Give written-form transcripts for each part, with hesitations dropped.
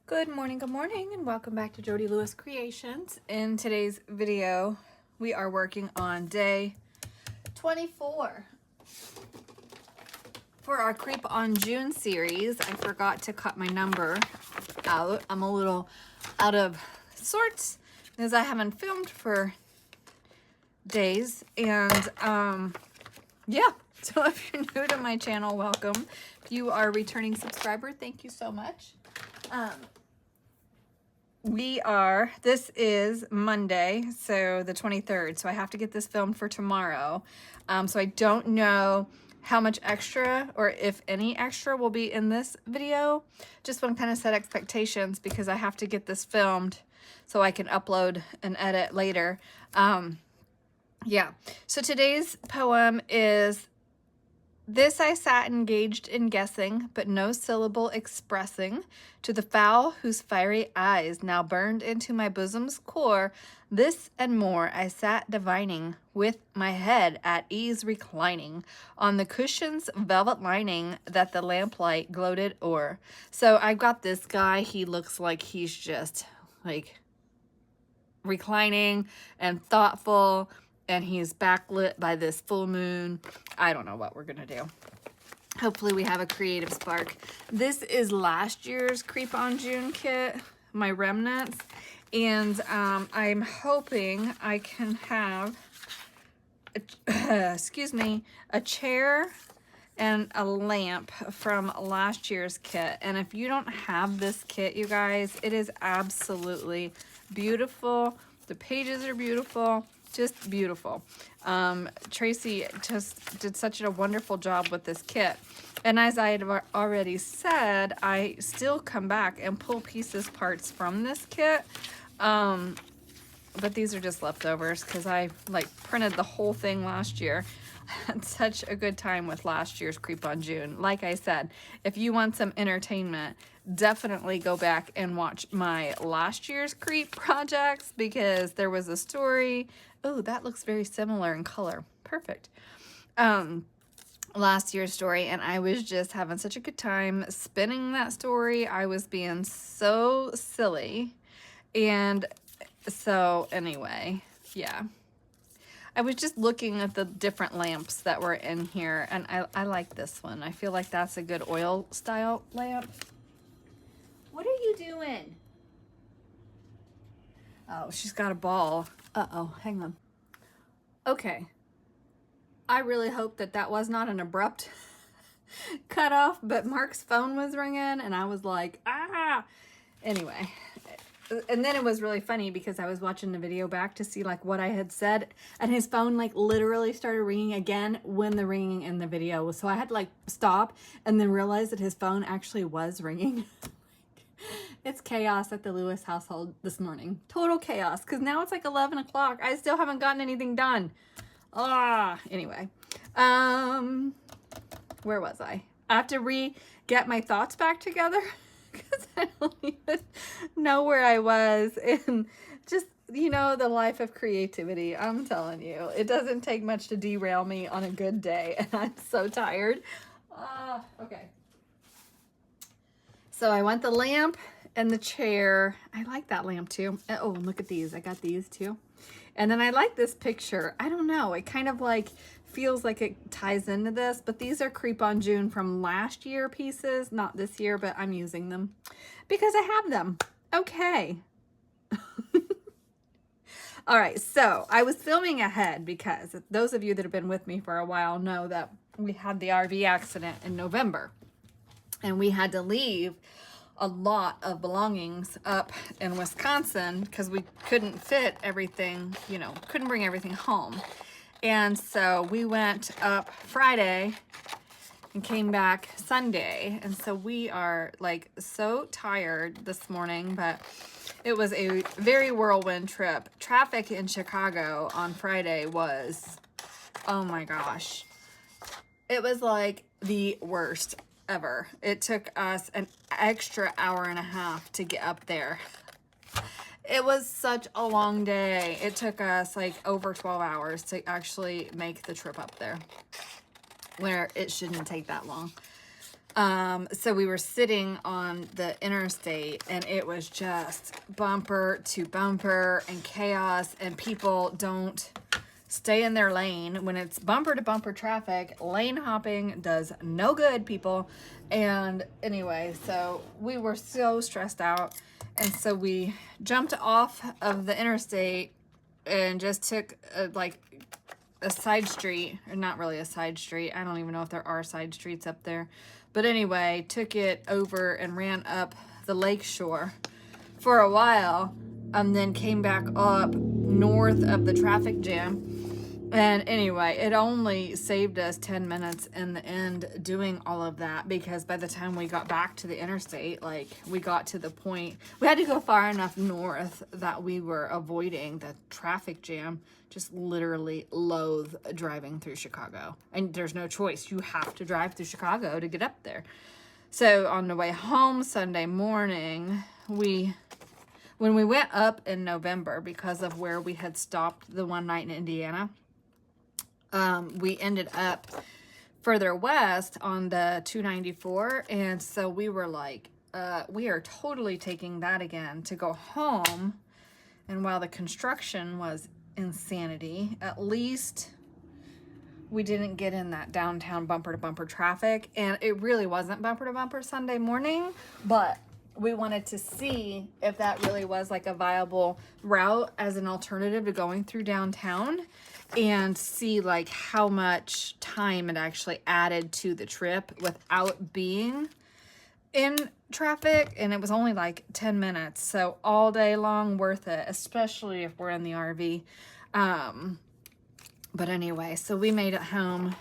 Good morning, and welcome back to Jody Lewis Creations. In today's video, we are working on day 24 for our Creep on June series. I forgot to cut my number out. I'm a little out of sorts because I haven't filmed for days, and yeah. So if you're new to my channel, welcome. If you are a returning subscriber, thank you so much. This is Monday, so the 23rd, so I have to get this filmed for tomorrow. So I don't know how much extra or if any extra will be in this video. Just want to kind of set expectations because I have to get this filmed so I can upload and edit later. Yeah, so today's poem is: This I sat engaged in guessing, but no syllable expressing, to the fowl whose fiery eyes now burned into my bosom's core. This and more I sat divining, with my head at ease reclining on the cushion's velvet lining that the lamplight gloated o'er. So I've got this guy, he looks like he's just like reclining and thoughtful, and he's backlit by this full moon. I don't know what we're gonna do. Hopefully we have a creative spark. This is last year's Creep on June kit, my remnants, and I'm hoping I can have a chair and a lamp from last year's kit. And if you don't have this kit, you guys, it is absolutely beautiful. The pages are beautiful. Just beautiful. Tracy just did such a wonderful job with this kit. And as I had already said, I still come back and pull parts from this kit. But these are just leftovers because I printed the whole thing last year. I had such a good time with last year's Creep on June. Like I said, if you want some entertainment, definitely go back and watch my last year's Creep projects because there was a story. Oh, that looks very similar in color. Perfect. Last year's story, and I was just having such a good time spinning that story. I was being so silly. And so anyway, yeah. I was just looking at the different lamps that were in here, and I like this one. I feel like that's a good oil style lamp. What are you doing? Oh, she's got a ball. Uh-oh, hang on. Okay. I really hope that that was not an abrupt cutoff, but Mark's phone was ringing, and I was like, ah! Anyway. And then it was really funny because I was watching the video back to see what I had said, and his phone literally started ringing again when the ringing in the video was. So I had to stop and then realize that his phone actually was ringing. It's chaos at the Lewis household this morning. Total chaos, because now it's 11 o'clock. I still haven't gotten anything done. Anyway. Where was I? I have to get my thoughts back together because I don't even know where I was. And just, the life of creativity. I'm telling you, it doesn't take much to derail me on a good day. And I'm so tired. Okay. So I want the lamp and the chair. I like that lamp too. Oh, look at these. I got these too. And then I like this picture. I don't know. It kind of feels like it ties into this, but these are Creep on June from last year pieces, not this year, but I'm using them because I have them. Okay. All right. So I was filming ahead because those of you that have been with me for a while know that we had the RV accident in November, and we had to leave a lot of belongings up in Wisconsin because we couldn't fit everything, couldn't bring everything home. And so we went up Friday and came back Sunday. And so we are so tired this morning, but it was a very whirlwind trip. Traffic in Chicago on Friday was, oh my gosh, it was the worst ever. It took us an extra hour and a half to get up there. It was such a long day. It took us over 12 hours to actually make the trip up there, where it shouldn't take that long. So we were sitting on the interstate and it was just bumper to bumper and chaos, and people don't stay in their lane. When it's bumper to bumper traffic, lane hopping does no good, people. And anyway, so we were so stressed out. And so we jumped off of the interstate and just took a side street, or not really a side street. I don't even know if there are side streets up there. But anyway, took it over and ran up the lake shore for a while, and then came back up north of the traffic jam. And anyway, it only saved us 10 minutes in the end doing all of that, because by the time we got back to the interstate, like, we got to the point, we had to go far enough north that we were avoiding the traffic jam. Just literally loathe driving through Chicago. And there's no choice. You have to drive through Chicago to get up there. So on the way home Sunday morning, when we went up in November, because of where we had stopped the one night in Indiana, we ended up further west on the 294. And so we were like, we are totally taking that again to go home. And while the construction was insanity, at least we didn't get in that downtown bumper to bumper traffic. And it really wasn't bumper to bumper Sunday morning, but we wanted to see if that really was like a viable route as an alternative to going through downtown, and see like how much time it actually added to the trip without being in traffic. And it was only like 10 minutes, so all day long worth it, especially if we're in the RV. But anyway, so we made it home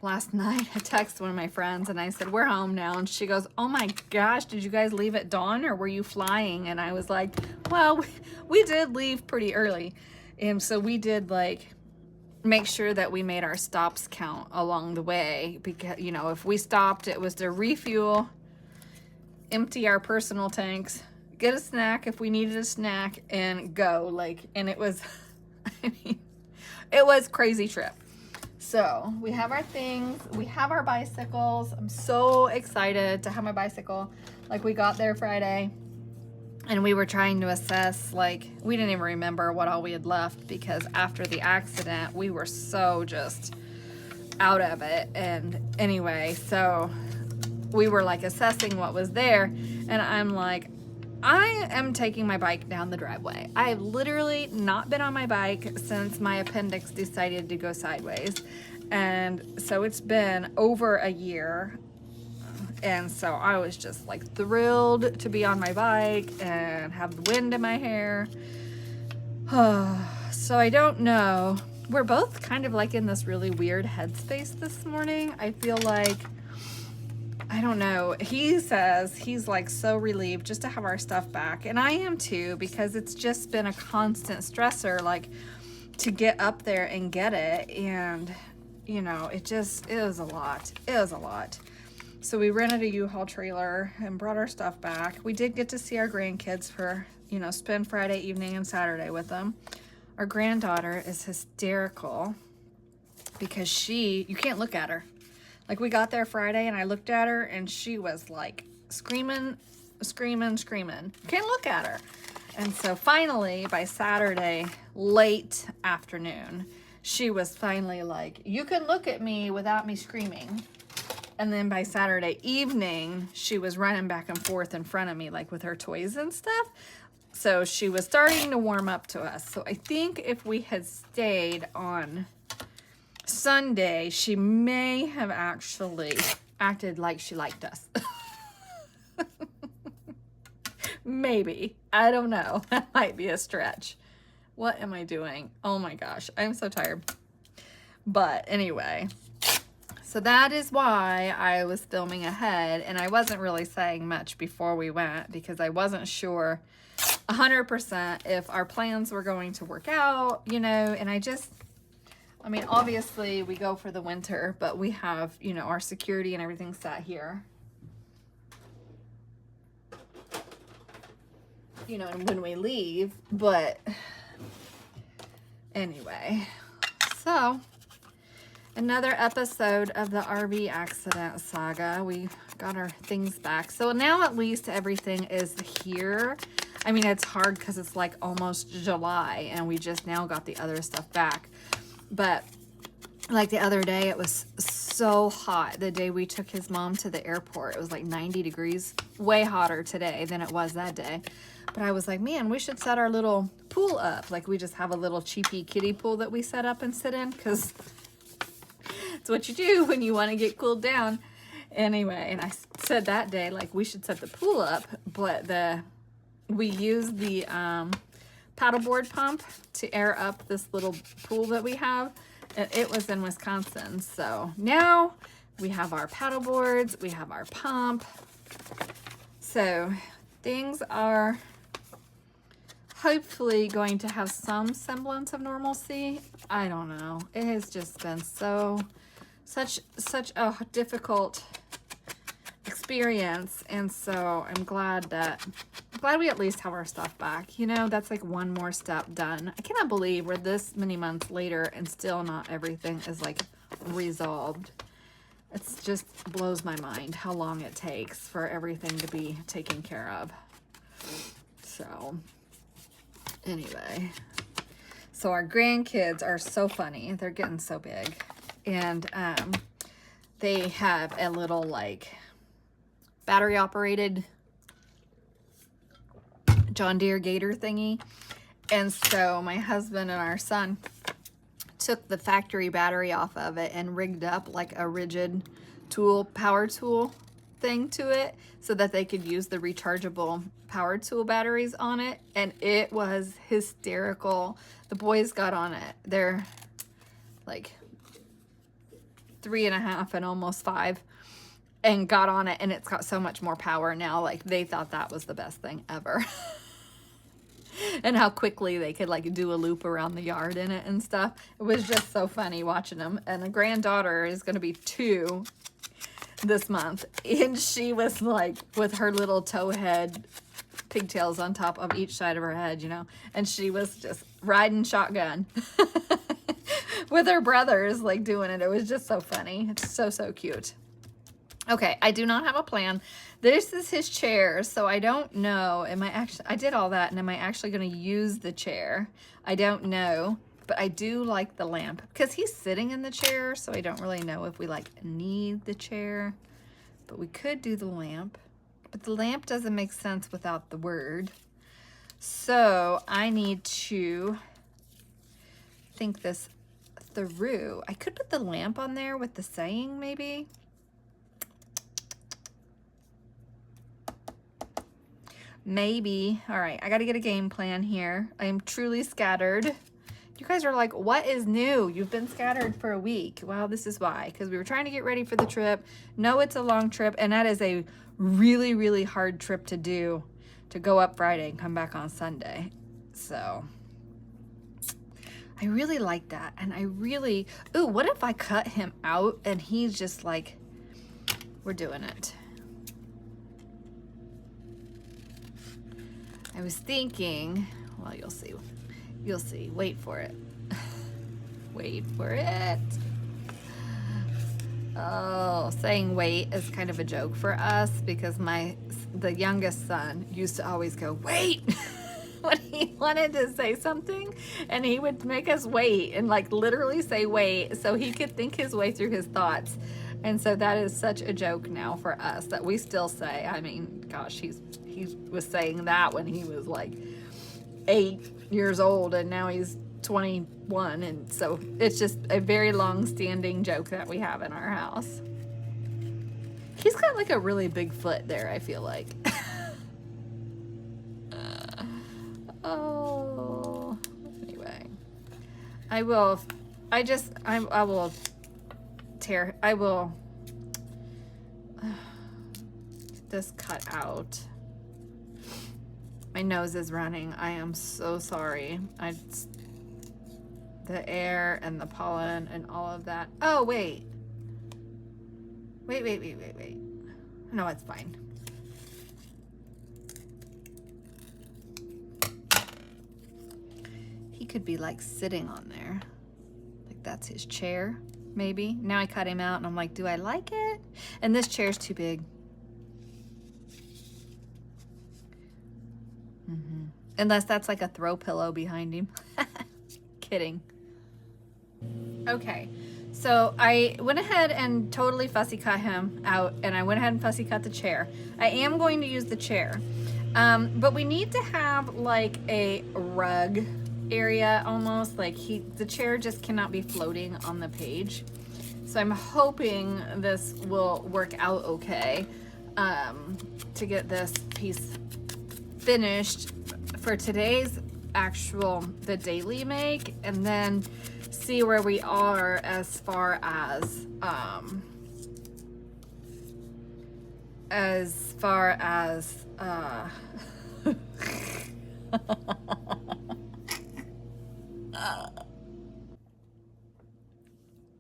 last night. I texted one of my friends and I said, we're home now. And she goes, oh my gosh, did you guys leave at dawn or were you flying? And I was like, well, we did leave pretty early. And so we did like make sure that we made our stops count along the way, because, you know, if we stopped, it was to refuel, empty our personal tanks, get a snack if we needed a snack, and go. Like, and it was, I mean, it was crazy trip. So we have our things, we have our bicycles. I'm so excited to have my bicycle. Like, we got there Friday and we were trying to assess, like, we didn't even remember what all we had left, because after the accident we were so just out of it. And anyway, so we were like assessing what was there, and I'm like, I am taking my bike down the driveway. I have literally not been on my bike since my appendix decided to go sideways. And so it's been over a year. And so I was just like thrilled to be on my bike and have the wind in my hair. So I don't know. We're both kind of like in this really weird headspace this morning. I feel like, I don't know. He says he's like so relieved just to have our stuff back. And I am too, because it's just been a constant stressor, like, to get up there and get it. And, you know, it was a lot. It was a lot. So we rented a U-Haul trailer and brought our stuff back. We did get to see our grandkids for, you know, spend Friday evening and Saturday with them. Our granddaughter is hysterical because you can't look at her. Like, we got there Friday and I looked at her and she was like screaming. Can't look at her. And so finally, by Saturday late afternoon, she was finally like, you can look at me without me screaming. And then by Saturday evening, she was running back and forth in front of me, like with her toys and stuff. So she was starting to warm up to us. So I think if we had stayed on Sunday, she may have actually acted like she liked us. Maybe. I don't know. That might be a stretch. What am I doing? Oh my gosh. I'm so tired. But anyway, so that is why I was filming ahead, and I wasn't really saying much before we went because I wasn't sure 100% if our plans were going to work out, you know. And I mean, obviously we go for the winter, but we have, you know, our security and everything set here, you know, and when we leave. But anyway, so Another episode of the RV accident saga. We got our things back. So now at least everything is here. I mean, it's hard because it's like almost July and we just now got the other stuff back. But like the other day, it was so hot. The day we took his mom to the airport, it was like 90 degrees, way hotter today than it was that day. But I was like, man, we should set our little pool up. Like we just have a little cheapy kiddie pool that we set up and sit in because it's what you do when you want to get cooled down. Anyway, and I said that day, like we should set the pool up, but we use the paddleboard pump to air up this little pool that we have. And it was in Wisconsin. So now we have our paddle boards, we have our pump. So things are hopefully going to have some semblance of normalcy. I don't know. It has just been such a difficult experience, and so I'm glad we at least have our stuff back. You know, that's like one more step done. I cannot believe we're this many months later and still not everything is like resolved. It's just blows my mind how long it takes for everything to be taken care of. So anyway, so our grandkids are so funny. They're getting so big, and they have a little like battery operated John Deere Gator thingy. And so my husband and our son took the factory battery off of it and rigged up like a rigid power tool thing to it so that they could use the rechargeable power tool batteries on it. And it was hysterical. The boys got on it. They're like 3.5 and almost 5. And got on it, and it's got so much more power now. Like they thought that was the best thing ever. And how quickly they could like do a loop around the yard in it and stuff. It was just so funny watching them. And the granddaughter is going to be 2 this month, and she was like with her little tow head pigtails on top of each side of her head, you know, and she was just riding shotgun with her brothers like doing it. It was just so funny. It's so cute. Okay, I do not have a plan. This is his chair, so I don't know. I did all that, and am I actually going to use the chair? I don't know, but I do like the lamp because he's sitting in the chair, so I don't really know if we like need the chair, but we could do the lamp. But the lamp doesn't make sense without the word. So I need to think this through. I could put the lamp on there with the saying maybe. Maybe. All right, I got to get a game plan here. I am truly scattered. You guys are like, what is new? You've been scattered for a week. Well, this is why, because we were trying to get ready for the trip. No, it's a long trip, and that is a really hard trip to do, to go up Friday and come back on Sunday. So I really like that. And I really, ooh, what if I cut him out and he's just like, we're doing it. I was thinking, well, you'll see. You'll see. Wait for it. Wait for it. Oh, saying wait is kind of a joke for us because the youngest son used to always go, wait, when he wanted to say something, and he would make us wait and like literally say wait so he could think his way through his thoughts. And so that is such a joke now for us that we still say. I mean, gosh, he was saying that when he was like 8 years old, and now he's 21, and so it's just a very long-standing joke that we have in our house. He's got like a really big foot there, I feel like. Oh, anyway, I will this cut out. My nose is running. I am so sorry. The air and the pollen and all of that. Oh, wait. Wait. No, it's fine. He could be like sitting on there. Like that's his chair. maybe. Now I cut him out and I'm like, do I like it? And this chair's too big. Unless that's like a throw pillow behind him. Kidding. Okay, so I went ahead and totally fussy cut him out, and I went ahead and fussy cut the chair. I am going to use the chair, but we need to have like a rug area almost, like the chair just cannot be floating on the page. So I'm hoping this will work out okay to get this piece finished for today's the daily make, and then see where we are as far as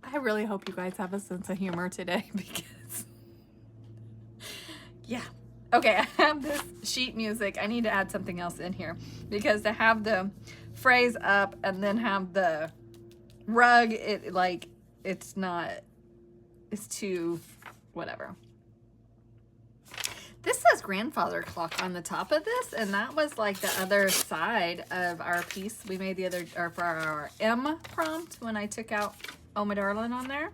I really hope you guys have a sense of humor today, because yeah. Okay, I have this sheet music. I need to add something else in here, because to have the phrase up and then have the rug, it's too whatever. This says grandfather clock on the top of this, and that was like the other side of our piece we made for our M prompt when I took out Oh My Darling on there.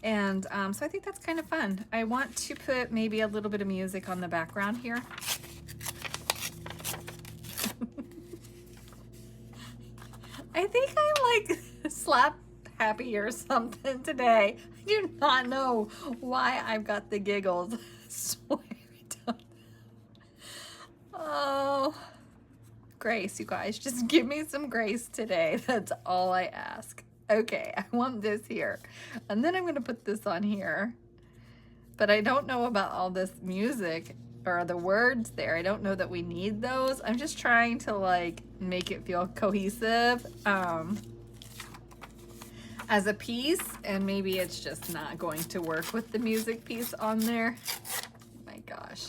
And so I think that's kind of fun. I want to put maybe a little bit of music on the background here. I think I'm like slap happy or something today. I do not know why I've got the giggles. I swear I don't. Oh, grace, you guys. Just give me some grace today. That's all I ask. Okay, I want this here. And then I'm going to put this on here. But I don't know about all this music or the words there. I don't know that we need those. I'm just trying to like make it feel cohesive as a piece. And maybe it's just not going to work with the music piece on there. Oh my gosh.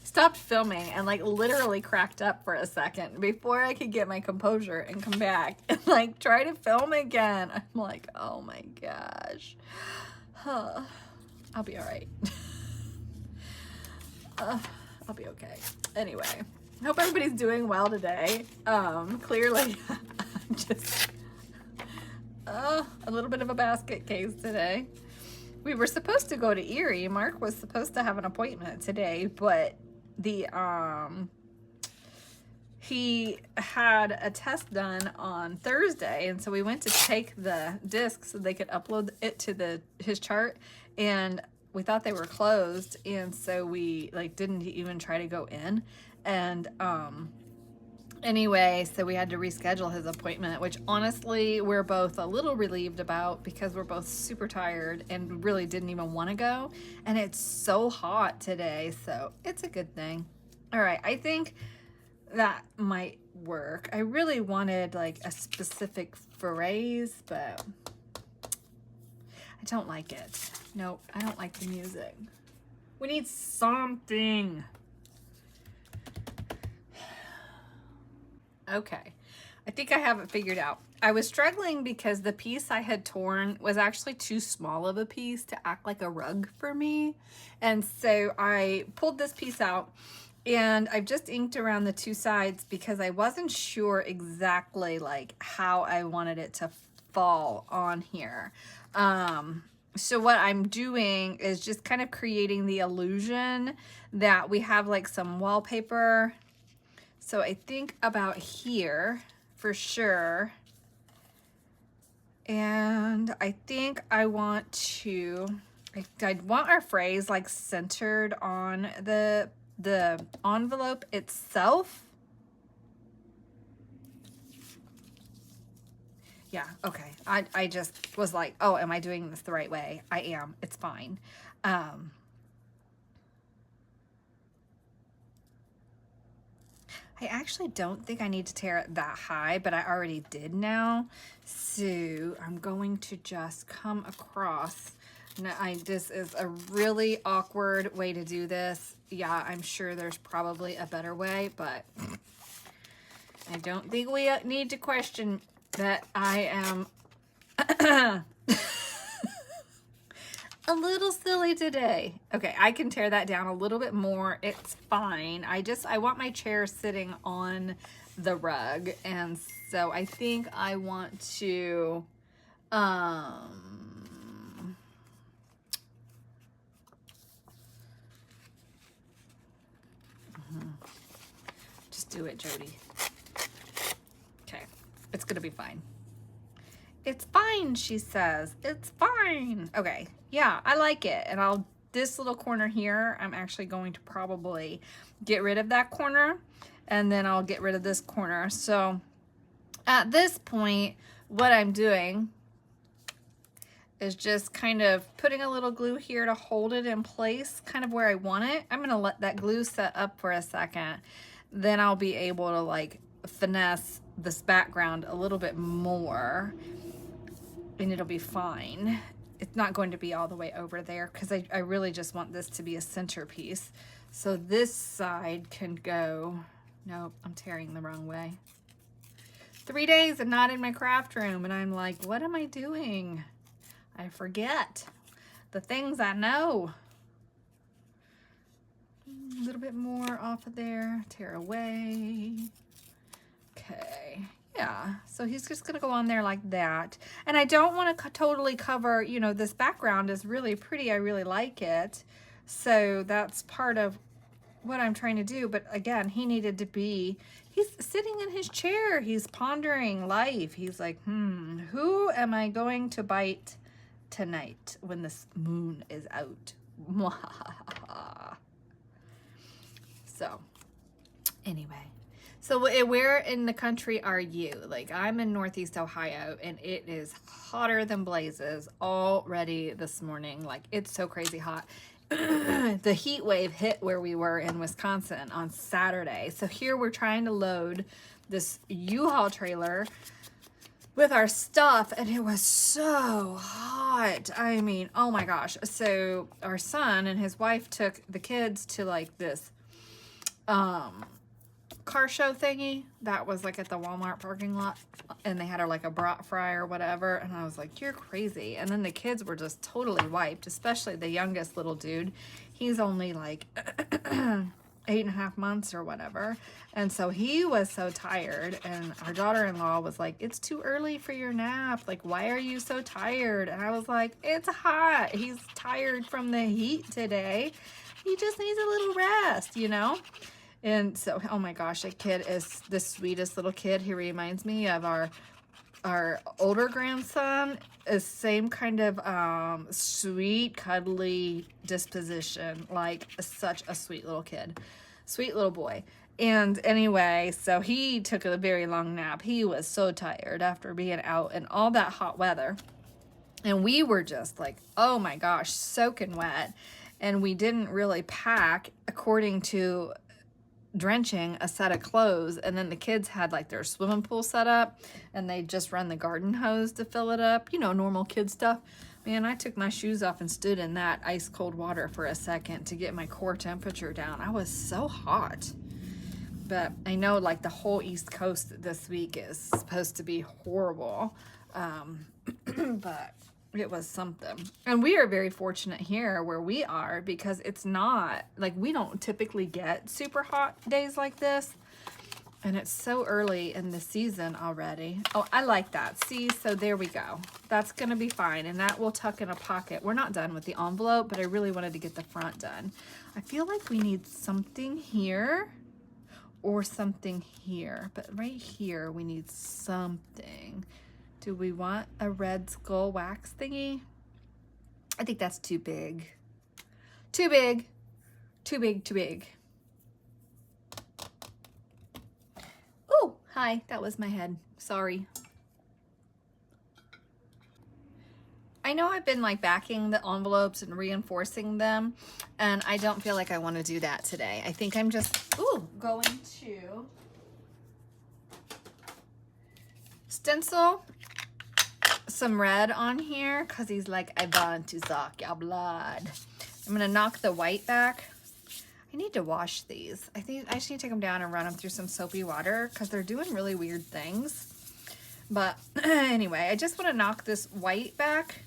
Stopped filming and like literally cracked up for a second before I could get my composure and come back and like try to film again. I'm like, oh my gosh. I'll be all right. I'll be okay. Anyway, hope everybody's doing well today. Clearly I'm just a little bit of a basket case today. We were supposed to go to Erie. Mark was supposed to have an appointment today, but he had a test done on Thursday, and so we went to take the disc so they could upload it to his chart, and we thought they were closed, and so we like didn't even try to go in. And anyway, so we had to reschedule his appointment, which honestly we're both a little relieved about, because we're both super tired and really didn't even want to go, and it's so hot today, so it's a good thing. All right, I think that might work. I really wanted like a specific phrase, but I don't like it. Nope, I don't like the music. We need something. Okay, I think I have it figured out. I was struggling because the piece I had torn was actually too small of a piece to act like a rug for me. And so I pulled this piece out, and I've just inked around the two sides because I wasn't sure exactly like how I wanted it to fall on here. So what I'm doing is just kind of creating the illusion that we have like some wallpaper. So I think about here for sure. And I think I want I want our phrase like centered on the envelope itself. Yeah, okay. I just was like, oh, am I doing this the right way? I am. It's fine. I actually don't think I need to tear it that high, but I already did now. So I'm going to just come across. Now, this is a really awkward way to do this. Yeah, I'm sure there's probably a better way, but I don't think we need to question that I am a little silly today. Okay, I can tear that down a little bit more. It's fine. I want my chair sitting on the rug, and so I think I want to just do it, Jody. Okay, it's gonna be fine. It's fine, she says. It's fine. Okay, yeah, I like it. And this little corner here, I'm actually going to probably get rid of that corner, and then I'll get rid of this corner. So at this point, what I'm doing is just kind of putting a little glue here to hold it in place, kind of where I want it. I'm gonna let that glue set up for a second. Then I'll be able to like finesse this background a little bit more, and it'll be fine. It's not going to be all the way over there because I really just want this to be a centerpiece. So this side can go, nope, I'm tearing the wrong way. 3 days and not in my craft room, and I'm like, what am I doing? I forget the things I know. A little bit more off of there, tear away. Okay, yeah, so he's just gonna go on there like that. And I don't want to totally cover, you know, this background is really pretty. I really like it. So that's part of what I'm trying to do. But again, he needed to be, he's sitting in his chair. He's pondering life. He's like, who am I going to bite tonight when this moon is out? So anyway, so where in the country are you? Like, I'm in Northeast Ohio, and it is hotter than blazes already this morning. Like, it's so crazy hot. The heat wave hit where we were in Wisconsin on Saturday. So here we're trying to load this U-Haul trailer with our stuff, and it was so hot. I mean, oh my gosh. So our son and his wife took the kids to like this car show thingy that was like at the Walmart parking lot, and they had like a brat fry or whatever, and I was like, you're crazy. And then the kids were just totally wiped, especially the youngest little dude. He's only like 8.5 months or whatever, and so he was so tired, and our daughter-in-law was like, it's too early for your nap, like, why are you so tired? And I was like, it's hot. He's tired from the heat today. He just needs a little rest, you know? And so, oh my gosh, that kid is the sweetest little kid. He reminds me of our older grandson. Is same kind of sweet, cuddly disposition, like such a sweet little kid, sweet little boy. And anyway, so he took a very long nap. He was so tired after being out in all that hot weather. And we were just like, oh my gosh, soaking wet. And we didn't really pack according to drenching a set of clothes, and then the kids had like their swimming pool set up, and they just run the garden hose to fill it up, you know, normal kid stuff. Man, I took my shoes off and stood in that ice cold water for a second to get my core temperature down. I was so hot. But I know like the whole East Coast this week is supposed to be horrible, but it was something. And we are very fortunate here where we are, because it's not like, we don't typically get super hot days like this, and it's so early in the season already. Oh, I like that. See, so there we go. That's gonna be fine, and that will tuck in a pocket. We're not done with the envelope, but I really wanted to get the front done. I feel like we need something here or something here, but right here we need something. Do we want a red skull wax thingy? I think that's too big. Too big. Too big, too big. Oh, hi. That was my head. Sorry. I know I've been like backing the envelopes and reinforcing them, and I don't feel like I want to do that today. I think I'm just, going to stencil some red on here, because he's like, I want to suck your blood. I'm gonna knock the white back. I need to wash these. I think I just need to take them down and run them through some soapy water, because they're doing really weird things. But anyway, I just want to knock this white back,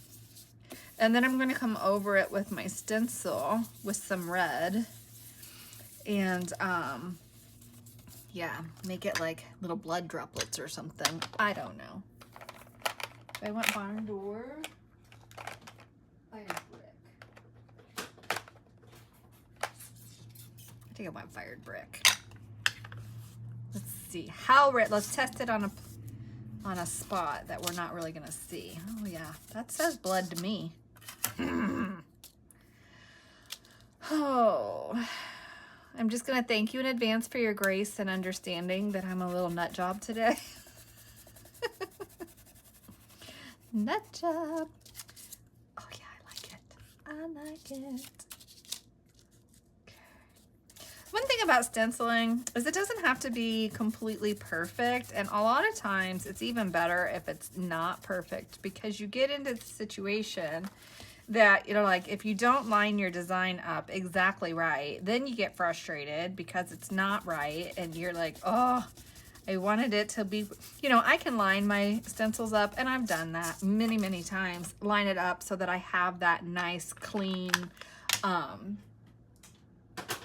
And then I'm going to come over it with my stencil with some red. And, yeah, make it like little blood droplets or something. I don't know. I want barn door. Fire brick. I think I want fired brick. Let's see. How red? Let's test it on a spot that we're not really gonna see. Oh yeah, that says blood to me. Oh, I'm just gonna thank you in advance for your grace and understanding that I'm a little nut job today. Nut job. Oh yeah, I like it. I like it. One thing about stenciling is it doesn't have to be completely perfect, and a lot of times it's even better if it's not perfect, because you get into the situation that, you know, like if you don't line your design up exactly right, then you get frustrated because it's not right, and you're like, oh, I wanted it to be, you know, I can line my stencils up, and I've done that many, many times, line it up so that I have that nice, clean,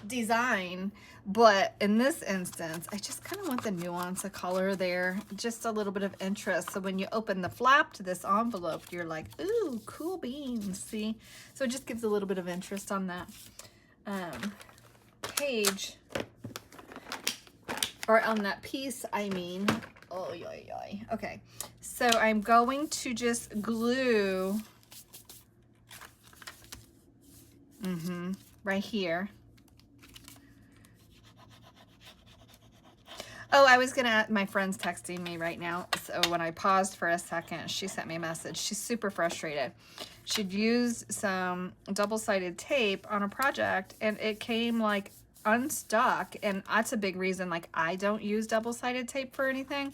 design. But in this instance, I just kind of want the nuance of color there, just a little bit of interest, so when you open the flap to this envelope, you're like, ooh, cool beans. See, so it just gives a little bit of interest on that page, or on that piece, I mean. Oh yoy yoy. Okay, so I'm going to just glue right here. Oh, I was gonna, my friend's texting me right now. So when I paused for a second, she sent me a message. She's super frustrated. She'd used some double-sided tape on a project, and it came like unstuck. And that's a big reason, like, I don't use double-sided tape for anything.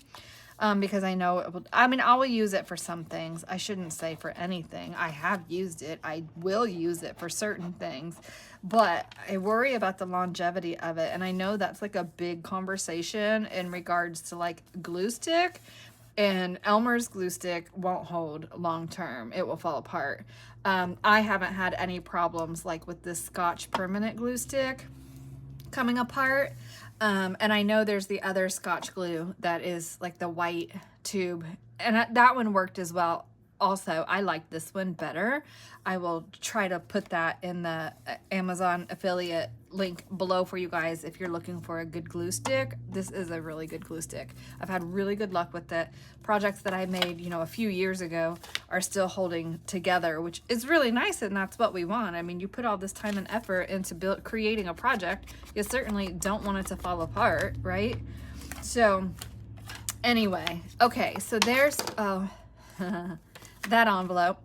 Because I know it will, I mean, I will use it for some things. I shouldn't say for anything. I have used it. I will use it for certain things, but I worry about the longevity of it. And I know that's like a big conversation in regards to like glue stick, and Elmer's glue stick won't hold long term. It will fall apart. I haven't had any problems like with this Scotch permanent glue stick coming apart. And I know there's the other Scotch glue that is like the white tube, and that one worked as well. Also, I like this one better. I will try to put that in the Amazon affiliate link below for you guys if you're looking for a good glue stick. This is a really good glue stick. I've had really good luck with it. Projects that I made, you know, a few years ago are still holding together, which is really nice, and that's what we want. I mean, you put all this time and effort into creating a project, you certainly don't want it to fall apart, right? So anyway, okay, so there's that envelope.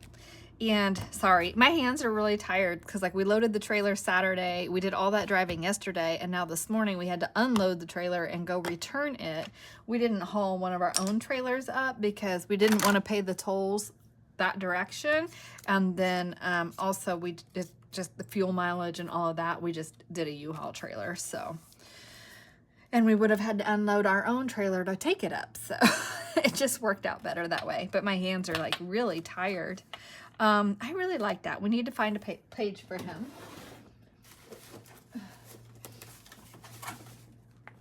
And sorry, my hands are really tired because like we loaded the trailer Saturday, we did all that driving yesterday, and now this morning we had to unload the trailer and go return it. We didn't haul one of our own trailers up because we didn't want to pay the tolls that direction, and then also we just the fuel mileage and all of that, we just did a U-Haul trailer. So, and we would have had to unload our own trailer to take it up, so it just worked out better that way. But my hands are like really tired. I really like that. We need to find a page for him.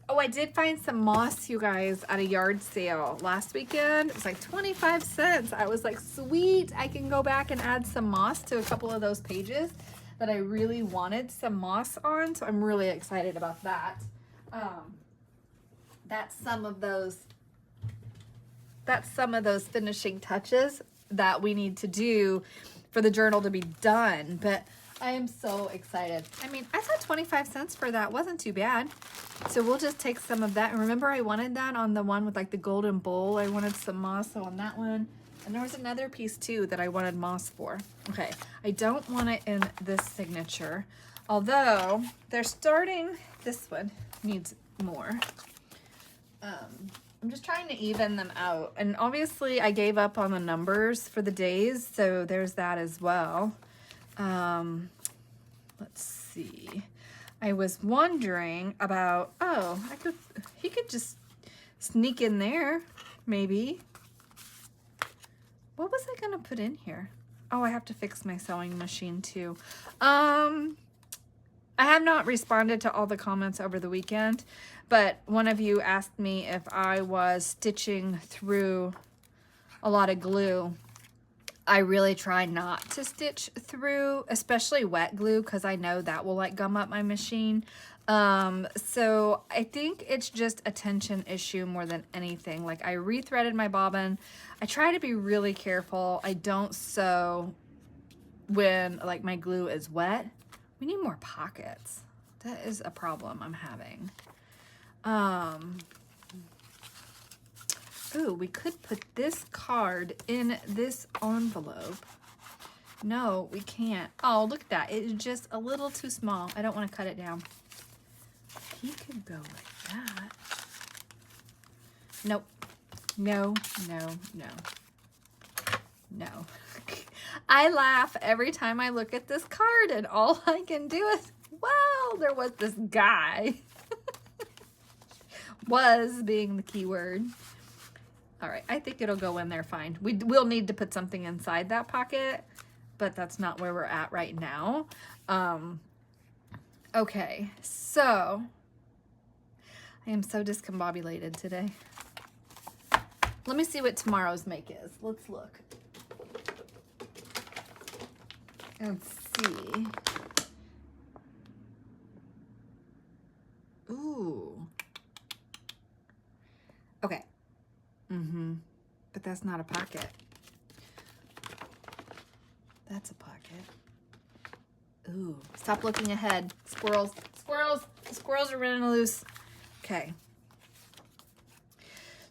Oh, I did find some moss, you guys, at a yard sale last weekend. It was like 25 cents. I was like, sweet, I can go back and add some moss to a couple of those pages that I really wanted some moss on. So I'm really excited about that. That's some of those finishing touches that we need to do for the journal to be done. But I am so excited. I mean, I thought 25 cents for that wasn't too bad. So we'll just take some of that. And remember, I wanted that on the one with like the golden bowl. I wanted some moss on that one. And there was another piece too that I wanted moss for. Okay, I don't want it in this signature. Although they're starting, this one needs more. I'm just trying to even them out. And obviously I gave up on the numbers for the days, so there's that as well. Let's see. I was wondering about, oh, he could just sneak in there, maybe. What was I gonna put in here? Oh, I have to fix my sewing machine too. I have not responded to all the comments over the weekend, but one of you asked me if I was stitching through a lot of glue. I really try not to stitch through, especially wet glue, because I know that will like gum up my machine. So I think it's just a tension issue more than anything. Like I rethreaded my bobbin. I try to be really careful. I don't sew when like my glue is wet. We need more pockets. That is a problem I'm having. Ooh, we could put this card in this envelope. No, we can't. Oh, look at that. It's just a little too small. I don't want to cut it down. He could go like that. Nope. No, no, no. No. I laugh every time I look at this card, and all I can do is, well, there was this guy. Was being the key word. All right, I think it'll go in there fine. We will need to put something inside that pocket, but that's not where we're at right now. Okay, so I am so discombobulated today. Let me see what tomorrow's make is. Let's look. Let's see. Ooh. Okay. But that's not a pocket. That's a pocket. Ooh. Stop looking ahead. Squirrels. Squirrels. The squirrels are running loose. Okay.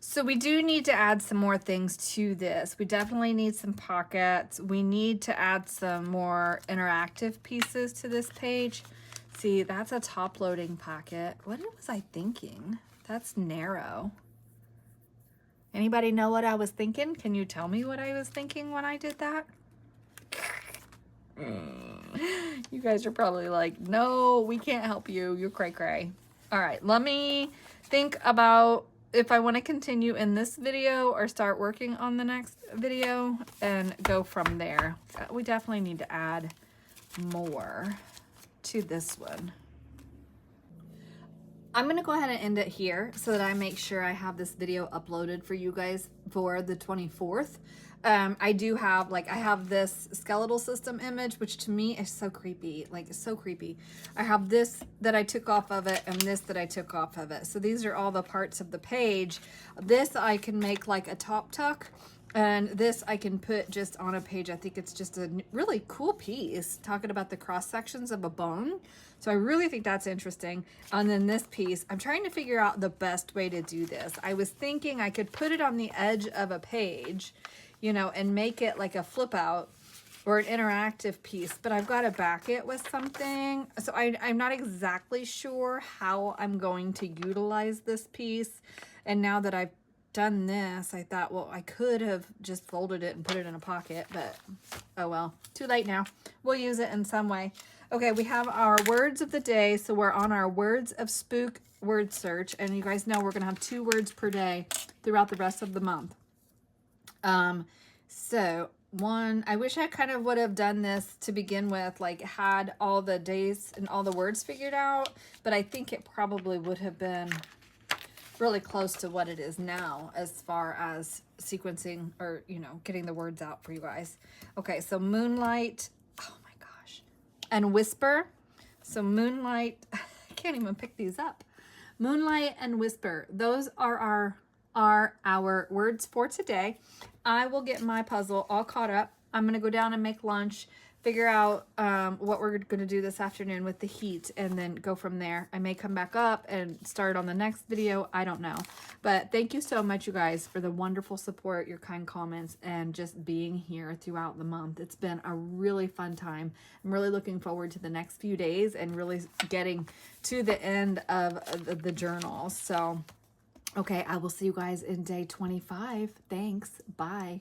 So we do need to add some more things to this. We definitely need some pockets. We need to add some more interactive pieces to this page. See, that's a top-loading pocket. What was I thinking? That's narrow. Anybody know what I was thinking? Can you tell me what I was thinking when I did that? You guys are probably like, no, we can't help you. You're cray-cray. All right, let me think about if I want to continue in this video or start working on the next video and go from there. We definitely need to add more to this one. I'm going to go ahead and end it here so that I make sure I have this video uploaded for you guys for the 24th. I do have, like, I have this skeletal system image, which to me is so creepy. Like, it's so creepy. I have this that I took off of it and this that I took off of it. So these are all the parts of the page. This I can make like a top tuck. And this I can put just on a page. I think it's just a really cool piece talking about the cross sections of a bone. So I really think that's interesting. And then this piece, I'm trying to figure out the best way to do this. I was thinking I could put it on the edge of a page, you know, and make it like a flip out or an interactive piece, but I've got to back it with something. So I'm not exactly sure how I'm going to utilize this piece. And now that I've done this, I thought, well, I could have just folded it and put it in a pocket, but oh well, too late now. We'll use it in some way. Okay, we have our words of the day. So we're on our words of spook word search, and you guys know we're gonna have 2 words per day throughout the rest of the month. So one, I wish I kind of would have done this to begin with, like had all the days and all the words figured out, but I think it probably would have been really close to what it is now as far as sequencing or, you know, getting the words out for you guys. Okay, so moonlight, oh my gosh, and whisper. So moonlight, I can't even pick these up. Moonlight and whisper, those are our words for today. I will get my puzzle all caught up. I'm going to go down and make lunch, figure out what we're going to do this afternoon with the heat, and then go from there. I may come back up and start on the next video. I don't know. But thank you so much, you guys, for the wonderful support, your kind comments, and just being here throughout the month. It's been a really fun time. I'm really looking forward to the next few days and really getting to the end of the journal. So, okay, I will see you guys in day 25. Thanks. Bye.